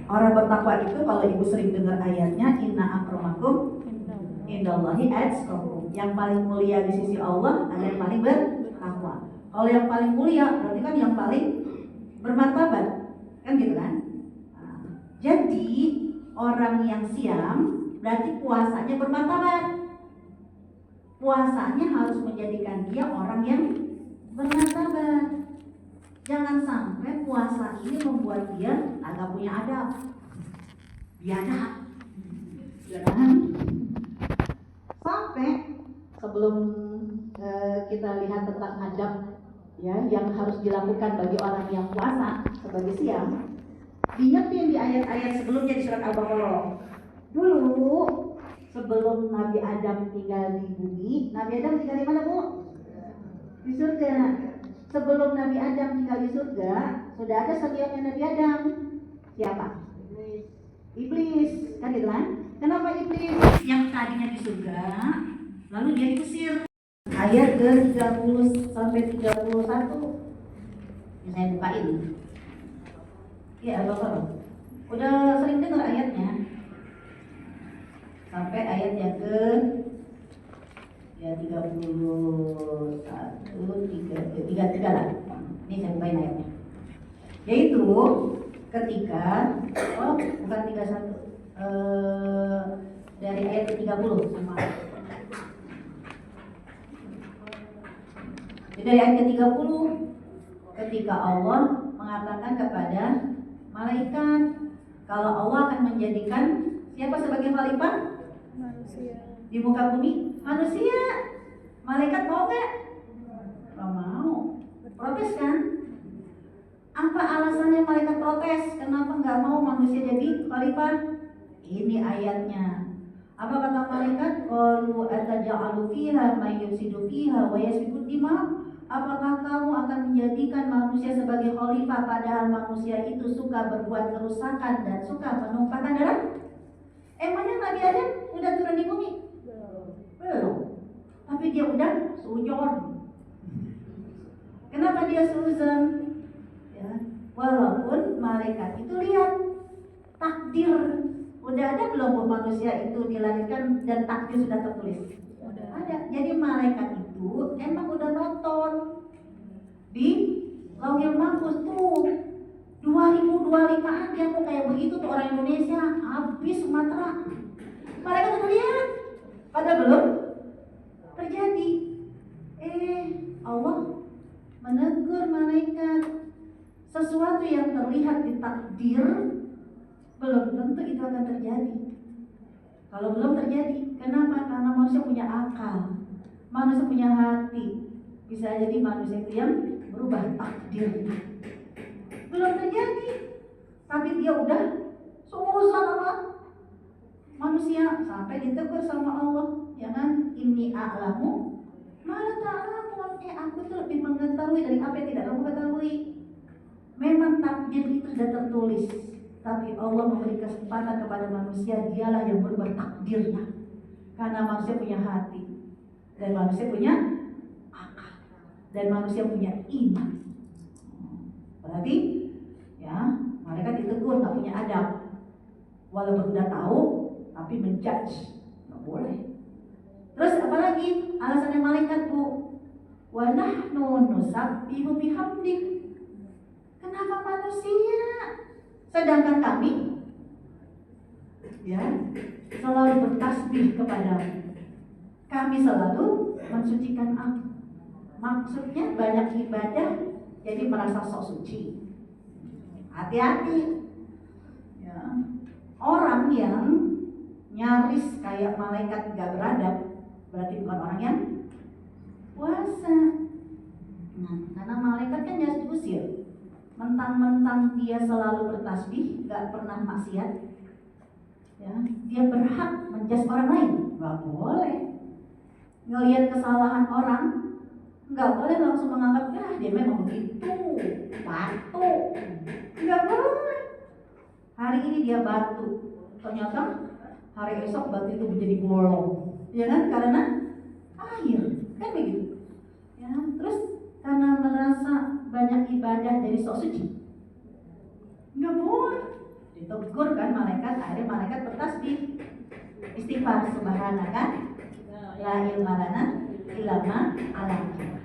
Orang bertakwa itu kalau ibu sering dengar ayatnya, inna akramakum indallahi atqakum. Yang paling mulia di sisi Allah adalah yang paling bertakwa. Kalau yang paling mulia berarti kan yang paling bermartabat, kan gitu kan? Nah, jadi orang yang siam berarti puasanya bermartabat. Puasanya harus menjadikan dia orang yang bermartabat. Jangan sampai puasa ini membuat dia agak punya adab, biadab, ya kan? Sampai sebelum kita lihat tentang adab ya yang harus dilakukan bagi orang yang puasa sebagai siam, diingetin di ayat-ayat sebelumnya di surat Al-Baqarah. Dulu sebelum Nabi Adam tinggal di bumi, Nabi Adam tinggal di mana, Bu? Di surga. Sebelum Nabi Adam tinggal di surga, sudah ada seniornya Nabi Adam. Siapa? Iblis, kan gitu kan? Kenapa iblis yang tadinya di surga, lalu dia diusir? Ayat ke-30 sampai 31. Ini saya bukain. Ya, Bapak. Udah sering dengar ayatnya. Sampai ayat yang ke 31, 33 lah. Ini saya bukain ayatnya. Yaitu ketika bukan 31 dari ayat ke-30 sama. Jadi dari ayat ke-30 ketika Allah mengatakan kepada malaikat kalau Allah akan menjadikan siapa sebagai khalifah? Manusia. Di muka bumi? Manusia. Malaikat mau gak? Gak mau. Protes kan? Apa alasannya malaikat protes? Kenapa gak mau manusia jadi khalifah? Ini ayatnya. Apa kata malaikat? Qalu ataj'alu fiha may yufsidu fiha wa yasfiku dima? Apakah kamu akan menjadikan manusia sebagai khalifah padahal manusia itu suka berbuat kerusakan dan suka menumpahkan darah? Emangnya Nabi Adam udah turun di bumi? Belum. Tapi dia udah sujon. Kenapa dia sujon? Ya, walaupun malaikat itu lihat takdir. Udah ada belum manusia itu dilahirkan dan takdir sudah tertulis? Udah ada. Jadi malaikat itu emang udah nonton di Lauhul Mahfuz tuh 2025 dia kok kayak begitu tuh orang Indonesia habis Sumatera. Malaikat udah lihat, padahal belum terjadi. Allah menegur malaikat, sesuatu yang terlihat di takdir belum tentu itu akan terjadi. Kalau belum terjadi, kenapa? Karena manusia punya akal, manusia punya hati. Bisa jadi manusia itu yang berubah takdir. Belum terjadi, tapi dia udah seurusan sama manusia sampai ditegur sama Allah, ya kan? Inni a'lamu ma la ta'lamun. Aku tuh lebih mengetahui dari apa yang tidak kamu ketahui. Memang takdir itu sudah tertulis, tapi Allah memberi kesempatan kepada manusia, dialah yang berubah takdirnya. Karena manusia punya hati, dan manusia punya akal, dan manusia punya iman. Berarti ya, mereka ditegur nggak punya adab, walaupun udah tahu, tapi menjudge nggak boleh. Terus apalagi alasannya malaikat, Bu? Wa nahnu nusabbihu bihamdik. Kenapa manusia? Sedangkan kami ya selalu bertasbih kepadamu. Kami selalu mensucikan aku. Maksudnya banyak ibadah jadi merasa sok suci. Hati-hati ya. Orang yang nyaris kayak malaikat gak beradab berarti bukan orang yang puasa. Nah, karena malaikat kan harus diusir. Mentang-mentang dia selalu bertasbih, gak pernah maksiat ya, dia berhak menjudge orang lain? Gak boleh. Ngelihat kesalahan orang, gak boleh langsung menganggap, ya dia memang begitu, batu. Gak boleh. Hari ini dia batu, ternyata hari esok batu itu menjadi bolong, ya kan? Karena air, kan begitu ya. Terus karena merasa banyak ibadah jadi sok suci, nggak boleh. ditegur kan malaikat, akhirnya malaikat bertasbih istighfar subhanaka la ilma lana illa ma 'allamtana.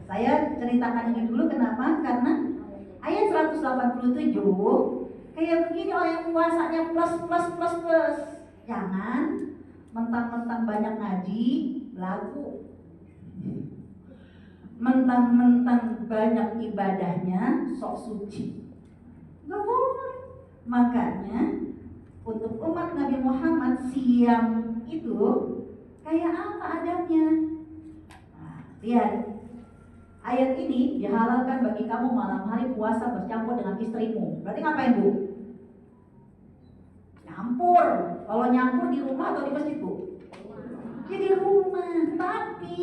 Saya ceritakan ini dulu kenapa? Karena ayat 187 kayak begini, orang yang puasanya plus plus plus plus. Jangan mentang-mentang banyak ngaji laku, mentang-mentang banyak ibadahnya sok suci, nggak boleh. Makanya untuk umat Nabi Muhammad siam itu kayak apa adabnya? Nah, lihat ayat ini, dihalalkan bagi kamu malam hari puasa bercampur dengan istrimu. Berarti ngapain Bu? Nyampur. Kalau nyampur di rumah atau di masjid Bu? Ya di rumah. Tapi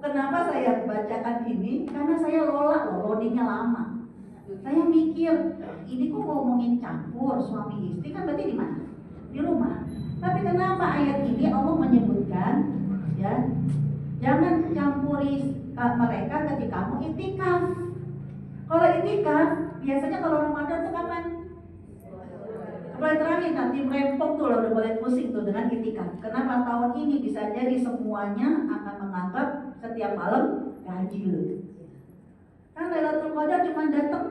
kenapa saya bacakan ini? Karena saya loadingnya lama. Saya mikir, ini kok ngomongin campur suami istri, kan berarti di mana? Di rumah. Tapi kenapa ayat ini Allah menyebutkan, ya, jangan campuri mereka ketika kamu itikaf. Kalau itikaf, biasanya kalau Ramadan tuh kapan? Mulai terakhir nanti merempok tuh udah mulai pusing tuh dengan itikaf. Kenapa tahun ini bisa jadi semuanya akan menganggap setiap malam ganjil? Kan Lailatul Qadar cuma datang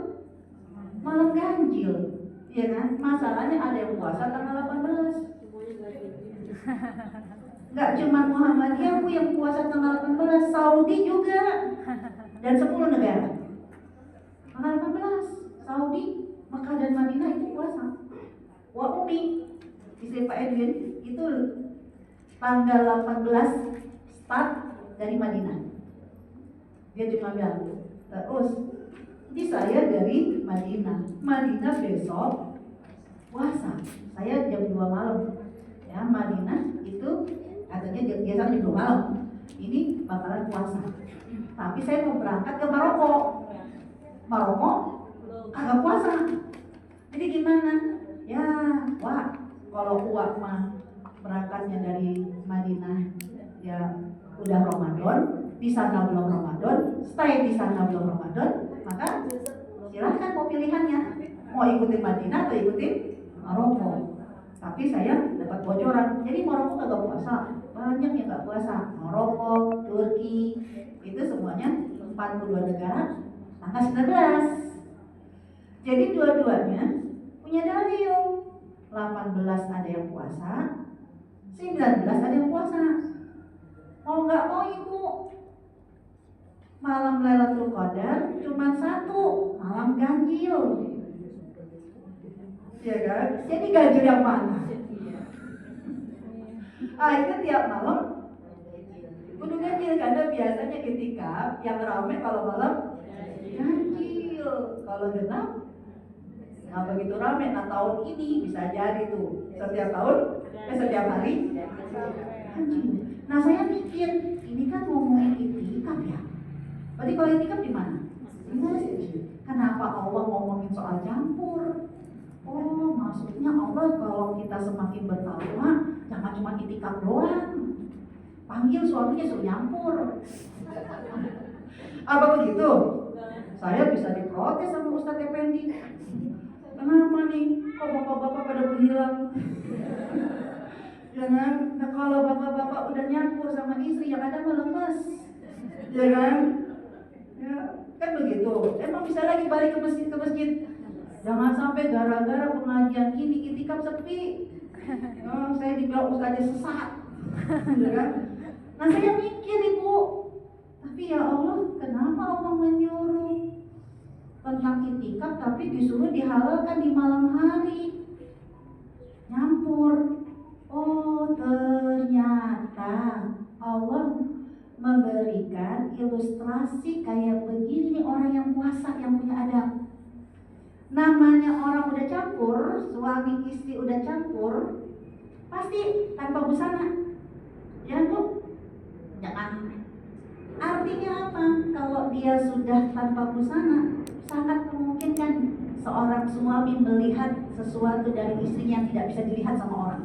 malam ganjil, ya kan? Masalahnya ada yang puasa tanggal 18. Nggak cuma Muhammadiyah Bu yang puasa tanggal 18, Saudi juga, dan 10 negara. Tanggal 18, Saudi, Mekah dan Madinah itu puasa. Wa Umi, istri Pak Edwin, itu tanggal 18 start dari Madinah. Dia cuma bilang, terus ini saya dari Madinah besok puasa. Saya jam 2 malam. Ya, Madinah itu katanya biasanya jam 2 malam. Ini bakalan puasa. Tapi saya mau berangkat ke Maroko. Maroko agak puasa. Jadi gimana? Ya, wah, kalau uak mah berangkatnya dari Madinah ya udah Ramadan, di sana belum Ramadan, stay di sana belum Ramadan, maka silahkan mau pilihannya, mau ikutin Madinah atau ikutin Maroko. Tapi saya dapat bocoran, jadi Maroko kagak puasa, banyak yang nggak puasa. Maroko, Turki, itu semuanya 42 negara tanggal 19. Jadi dua-duanya punya dalil. 18 ada yang puasa, 19 ada yang puasa. Mau nggak mau Ibu, malam Lailatul Qadar cuma satu, malam ganjil. Ya kan? Jadi ganjil yang mana? Itu tiap malam kudu ganjil, karena biasanya itikaf yang ramai kalau malam ganjil. Kalau genap nggak begitu ramai. Nah tahun ini bisa jadi tuh setiap tahun, setiap hari ganjil. Nah saya mikir, ini kan ngomongin itikaf ya. Berarti kalau itikaf di mana? Di masjid. Kenapa Allah ngomongin soal campur? Oh, maksudnya Allah kalau kita semakin bertakwa, jangan cuma itikaf doang. Panggil suaminya suruh nyampur. Apa begitu? Saya bisa diprotes sama Ustadz Effendi. Kenapa nih? Kok bapak-bapak pada menghilang? Jangan, nah kalau bapak-bapak udah nyampur sama istri yang ada melemes, ya kan? Ya, kan begitu. Emang bisa lagi balik ke masjid. Jangan sampai gara-gara pengajian ini itikaf sepi. Oh, saya dibilang ustaznya sesat, ya kan? Nah saya mikir Ibu, tapi ya Allah, kenapa Allah menyuruh tentang itikaf tapi disuruh dihalalkan di malam hari? Nyampur. Oh, ternyata Allah memberikan ilustrasi kayak begini orang yang puasa, yang punya adab. Namanya orang udah campur, suami istri udah campur, pasti tanpa busana. Ya Bu? Jangan. Artinya apa? Kalau dia sudah tanpa busana, sangat memungkinkan seorang suami melihat sesuatu dari istrinya yang tidak bisa dilihat sama orang.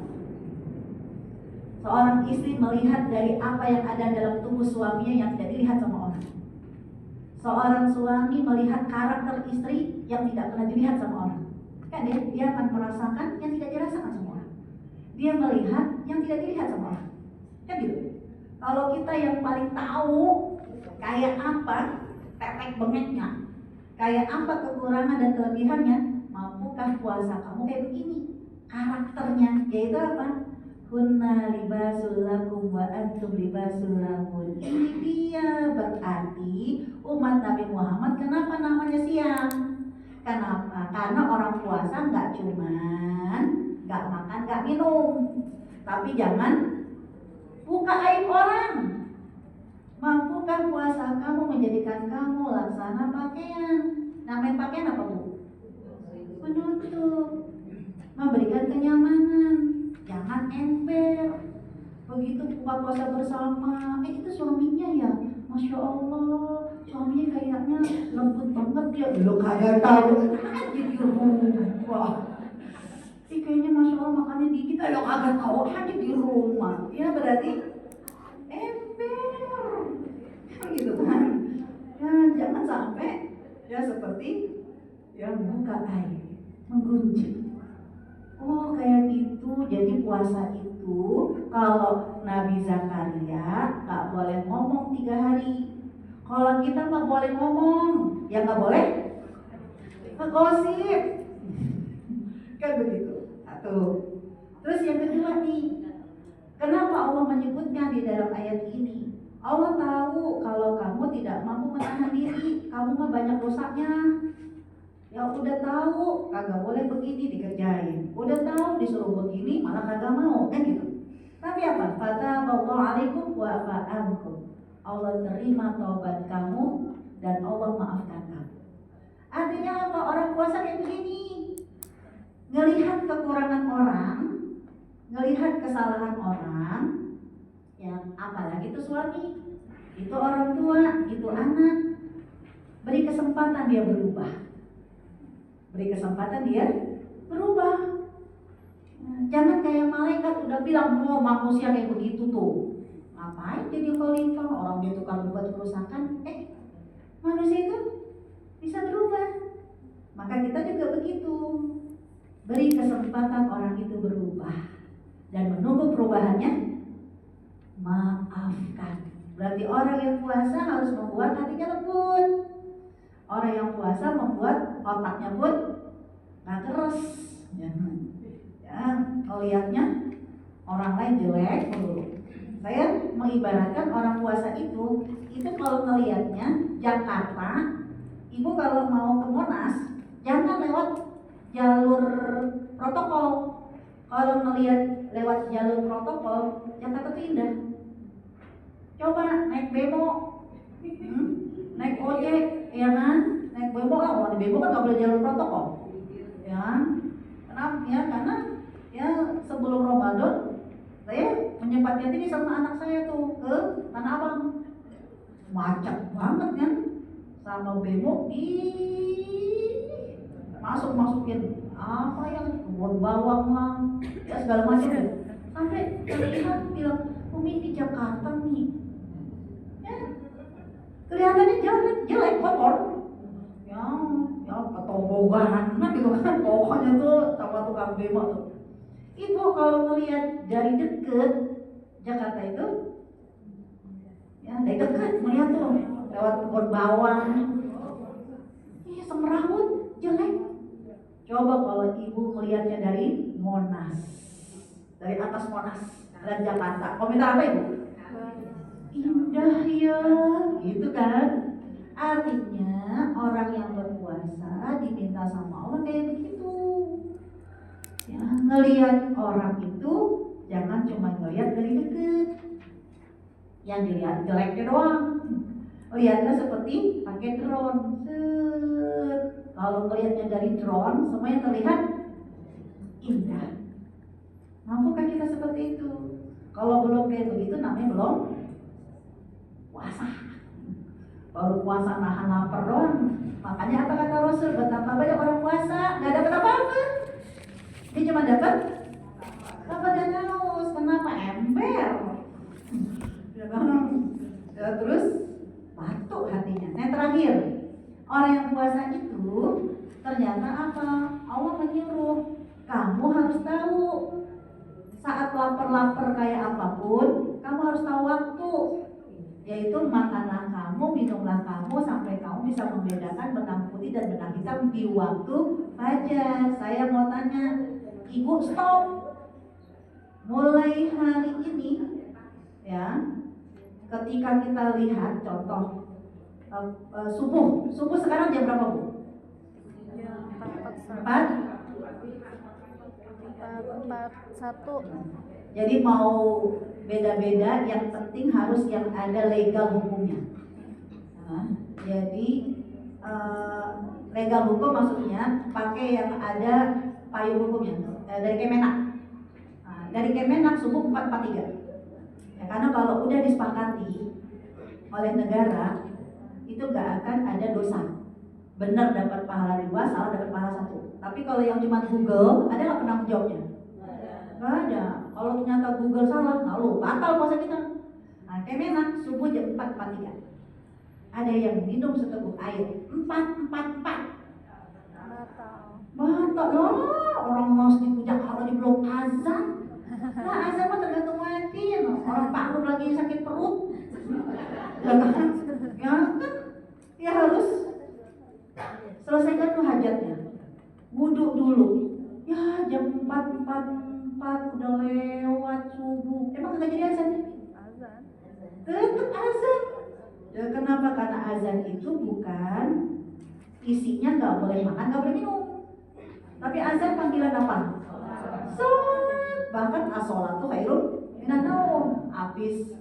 Seorang istri melihat dari apa yang ada dalam tubuh suaminya yang tidak dilihat sama orang. Seorang suami melihat karakter istri yang tidak pernah dilihat sama orang. Kan dia akan merasakan yang tidak dirasakan sama orang. Dia melihat yang tidak dilihat sama orang. Kan gitu. Kalau kita yang paling tahu kayak apa tetek bengeknya, kayak apa kekurangan dan kelebihannya, mampukah puasa kamu kayak begini? Karakternya yaitu apa? Hunna libasul lakum wa antum libasul lahun. Ini dia berarti umat Nabi Muhammad kenapa namanya siang? Kenapa? Karena orang puasa nggak cuman nggak makan nggak minum, tapi jangan buka aib orang. Mampukah puasa kamu menjadikan kamu laksana pakaian? Namanya pakaian apa bu? Penutup, memberikan kenyamanan. Jangan ember. Begitu buka puasa bersama, itu suaminya ya, masya Allah, suaminya kayaknya lembut banget ya. Lo kagak tahu aja di rumah. Kayaknya masya Allah makannya dikit, lo kagak tahu aja di rumah. Ya berarti ember, kan gitu kan? Ya jangan sampai ya seperti yang buka air, menggunjing. Oh kayak gitu, jadi puasa itu kalau Nabi Zakaria gak boleh ngomong 3 hari. Kalau kita gak boleh ngomong, ya gak boleh ngegosip. Kan begitu. Satu. Terus yang kedua nih, kenapa Allah menyebutkan di dalam ayat ini? Allah tahu kalau kamu tidak mampu menahan diri, kamu mah banyak dosanya. Ya udah tahu kagak boleh begini dikerjain, udah tahu disuruh begini malah kagak mau, kan gitu. Tapi apa? Fataballahu alaikum wa fa'ankum. Allah terima taubat kamu dan Allah maafkan kamu. Artinya apa? Orang puasa kayak begini, ngelihat kekurangan orang, ngelihat kesalahan orang, ya apalagi itu suami, itu orang tua, itu anak, beri kesempatan dia berubah. Beri kesempatan dia berubah. Jangan kayak malaikat udah bilang mau manusia kayak begitu tuh. Ngapain jadi khalifah? Orang dia tukang buat kerusakan. Manusia itu bisa berubah. Maka kita juga begitu. Beri kesempatan orang itu berubah dan menunggu perubahannya. Maafkan. Berarti orang yang puasa harus membuat hatinya lembut. Orang yang puasa membuat otaknya pun gak keras. Ya, lihatnya orang lain jelek dulu. Saya mengibaratkan orang puasa itu kalau ngelihatnya Jakarta, ibu kalau mau ke Monas jangan lewat jalur protokol. Kalau ngelihat lewat jalur protokol, Jakarta itu indah. Coba naik bemo, naik ojek, ya kan? Naik bemo lah, kalau di bemo kan nggak boleh jalur protokol, ya. Kenapa? Ya karena ya sebelum Ramadan saya menyempatkan diri sama anak saya tuh ke Tanah Abang, macet banget kan, sama bemo masukin apa yang buat bawang lah, ya segala macam ya. Sampai terlihat bilang, Umi di Jakarta nih. Kelihatannya jelek, kotor. Ya petobogan gitu kan, pokoknya tuh sama tukang bemo tuh. Ibu kalau melihat dari deket Jakarta itu, ya dari deket melihat tuh lewat kebun bawang, semrawut, jelek. Coba kalau ibu melihatnya dari Monas, dari atas Monas dan Jakarta, komentar apa ibu? Indah ya, gitu kan? Artinya orang yang berpuasa diminta sama Allah kayak begitu. Ya, ngelihat orang itu jangan cuma ngelihat dari deket, yang dilihat jeleknya doang. Lihatnya seperti pakai drone. Kalau melihatnya dari drone, semuanya terlihat indah. Mampukah kita seperti itu? Kalau belum kayak begitu, namanya belum puasa. Baru puasa nahan lapar doang. Makanya apa kata Rasul? Betapa banyak orang puasa nggak dapat apa-apa. Dia cuma dapat lapar dan haus. Kenapa? Ember. Ya, terus batuk hatinya. Yang terakhir, orang yang puasa itu ternyata apa? Allah menyuruh kamu harus tahu saat lapar-lapar kayak apapun, kamu harus tahu waktu, yaitu makanlah kamu, minumlah kamu sampai kamu bisa membedakan benang putih dan benang hitam di waktu fajar. Saya mau tanya, ibu stop. Mulai hari ini, ya, ketika kita lihat contoh subuh sekarang jam berapa Bu? 4:41. Jadi mau beda-beda, yang penting harus yang ada legal hukumnya. Nah, jadi legal hukum maksudnya pakai yang ada payung hukumnya dari Kemenak. Nah, dari Kemenak subuh 4:43. Ya, karena kalau udah disepakati oleh negara itu gak akan ada dosa. Benar dapat pahala 2, salah dapat pahala 1. Tapi kalau yang cuma Google, ada nggak penanggung jawabnya? Nggak ada. Kalau ternyata Google salah, lalu batal puasa kita. Nah, Kemenak subuh jam 4:43. Ada yang minum seteguk air 4:44. Batal loh. Orang mau di Jakarta di belum azan. Nah, azan mah tergantung hati. Orang bangun lagi sakit perut. Ya kan? Ya harus selesaikan tuh hajatnya. Wudhu dulu. Ya jam 4:44 udah lewat subuh. Emang kagak jadi azan? Azan. Tetap azan. Ya, kenapa? Karena azan itu bukan isinya nggak boleh makan, nggak boleh minum. Tapi azan panggilan apa? Sholat. Bahkan as-sholatu khairun minan naum. Habis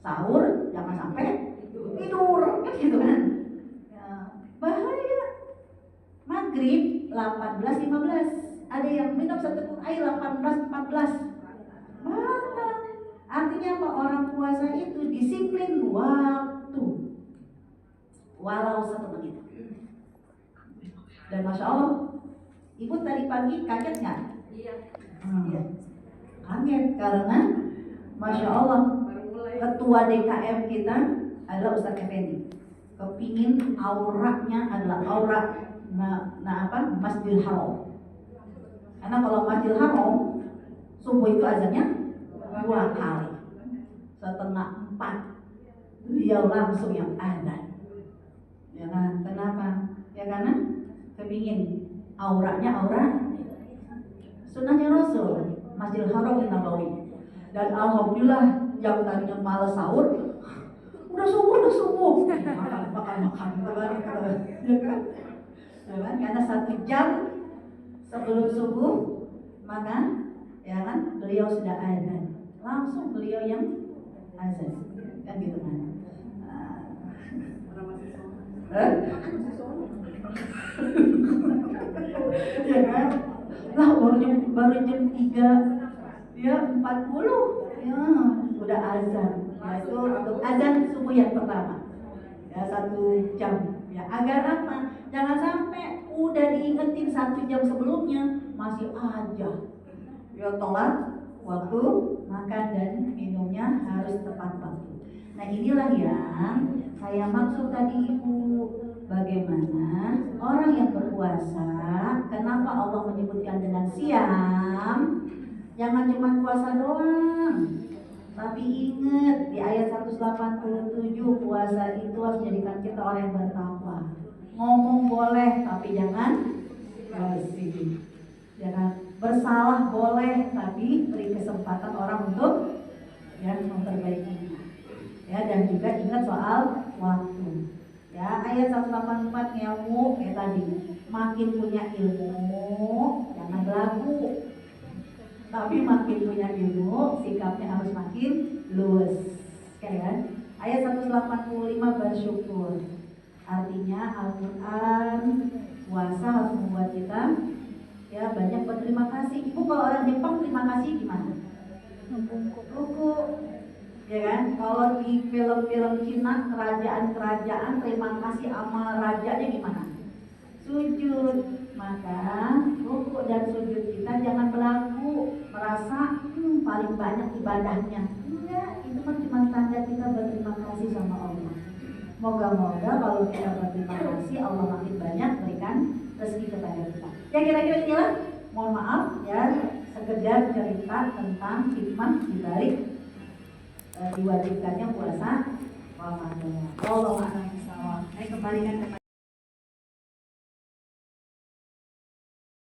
sahur jangan sampai tidur, kan gitu kan? Ya, bahaya. Maghrib 18:15. Ada yang minum seteguk air 18:14. Batal. Artinya apa? Orang puasa itu disiplin waktu. Walau 1 menit. Dan Masya Allah, Ibu tadi pagi kaget nggak? Iya. Ya. Kaget karena Masya Allah, ketua DKM kita adalah Ustadz Effendi. Kepingin auranya adalah aura Masjidil Haram. Karena kalau Masjidil Haram subuh itu azannya 2 kali, 3:30 beliau langsung yang azan. Ya kan? Kenapa? Ya karena kepingin auranya aura sunnahnya Rasul, Masjidil Haram Nabawi. Dan alhamdulillah yang tadinya malas sahur, udah subuh makan ya kan? Karena 1 jam sebelum subuh maka ya kan beliau sudah azan, langsung beliau yang azan, kan gitu kan? Ya kan? Lah baru jam 3 ya 40 ya udah azan. Ya, itu untuk azan subuh yang pertama ya 1 jam ya, agar apa? Jangan sampai udah diingetin 1 jam sebelumnya masih aja ya telat waktu makan dan minumnya harus tepat waktu. Nah inilah yang saya maksud tadi Ibu, bagaimana orang yang berpuasa, kenapa Allah menyebutkan dengan siam? Jangan cuma puasa doang, tapi ingat di ayat 187 puasa itu harus menjadikan kita orang yang bertakwa. Ngomong boleh tapi jangan bersih. Jangan bersalah boleh tapi beri kesempatan orang untuk ya memperbaiki. Ya, dan juga ingat soal waktu. Ya, ayat 184 ilmu kayak tadi. Makin punya ilmu jangan belagu. Tapi makin punya ilmu, sikapnya harus makin luas. Kan? Ayat 185 bersyukur. Artinya Al-Quran, puasa harus membuat kita ya banyak berterima kasih. Ibu kalau orang Jepang terima kasih gimana? Ruku. Ya kan? Kalau di film-film Cina, kerajaan-kerajaan terima kasih sama rajanya gimana? Sujud. Maka ruku dan sujud kita jangan berlaku merasa paling banyak ibadahnya. Enggak, itu kan cuma tanda kita berterima kasih sama Allah. Moga-moga kalau kita berterima kasih Allah makin banyak berikan rezeki kepada kita. Ya kira-kira inilah, mohon maaf ya, sekedar cerita tentang hikmah dibalik diwajibkannya puasa Ramadan. Allah a'lam bishawab. Saya kembalikan kepada